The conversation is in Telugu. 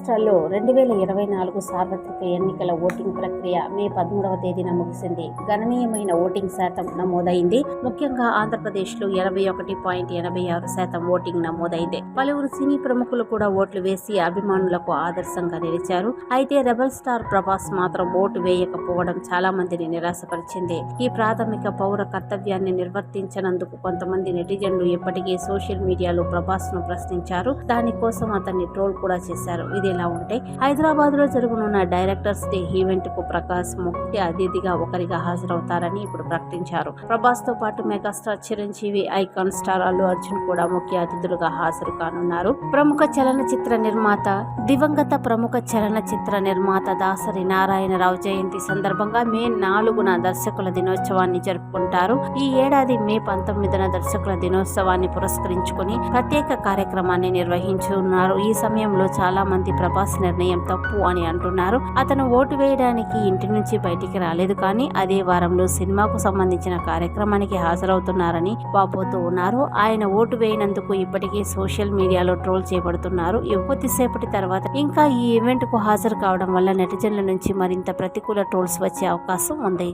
మహారాష్ట్రలో 2024 సార్వత్రిక ఎన్నికల ఓటింగ్ ప్రక్రియ మే 13వ తేదీన ముగిసింది. గణనీయమైన ఓటింగ్ శాతం నమోదైంది. ముఖ్యంగా ఆంధ్రప్రదేశ్లో 81.86% ఓటింగ్ నమోదైంది. పలువురు సినీ ప్రముఖులు కూడా ఓట్లు వేసి అభిమానులకు ఆదర్శంగా నిలిచారు. అయితే రెబల్ స్టార్ ప్రభాస్ మాత్రం ఓటు వేయకపోవడం చాలా మందిని నిరాశపరిచింది. ఈ ప్రాథమిక పౌర కర్తవ్యాన్ని నిర్వర్తించనందుకు కొంతమంది నెటిజన్లు ఇప్పటికీ సోషల్ మీడియాలో ప్రభాస్ ను ప్రశ్నించారు. దానికోసం అతన్ని ట్రోల్ కూడా చేశారు. ఇదిలా ఉంటే హైదరాబాద్ లో జరగనున్న డైరెక్టర్స్ డే ఈవెంట్ కు ప్రకాష్ ముఖ్య అతిథిగా ఒకరిగా హాజరవుతారని ఇప్పుడు ప్రకటించారు. ప్రభాస్ తో పాటు megastar Chiranjeevi, icon star Allu Arjun కూడా ముఖ్య అతిథులుగా హాజరు కానున్నారు. దివంగత ప్రముఖ చలనచిత్ర నిర్మాత దాసరి నారాయణరావు జయంతి సందర్భంగా మే 4న దర్శకుల దినోత్సవాన్ని జరుపుకుంటారు. ఈ ఏడాది మే 19న దర్శకుల దినోత్సవాన్ని పురస్కరించుకుని ప్రత్యేక కార్యక్రమాన్ని నిర్వహించనున్నారు. ఈ సమయంలో చాలా మంది ప్రభాస్ నిర్ణయం తప్పు అని అంటున్నారు. అతను ఓటు వేయడానికి ఇంటి నుంచి బయటికి రాలేదు, కానీ అదే వారంలో సినిమాకు సంబంధించిన కార్యక్రమానికి హాజరవుతున్నారని వాపోతూ ఉన్నారు. ఆయన ఓటు వేయనందుకు ఇప్పటికే సోషల్ మీడియాలో ట్రోల్ చేయబడుతున్నారు. కొద్దిసేపటి తర్వాత ఇంకా ఈ ఈవెంట్ కు హాజరు కావడం వల్ల నెటిజన్ల నుంచి మరింత ప్రతికూల ట్రోల్స్ వచ్చే అవకాశం ఉంది.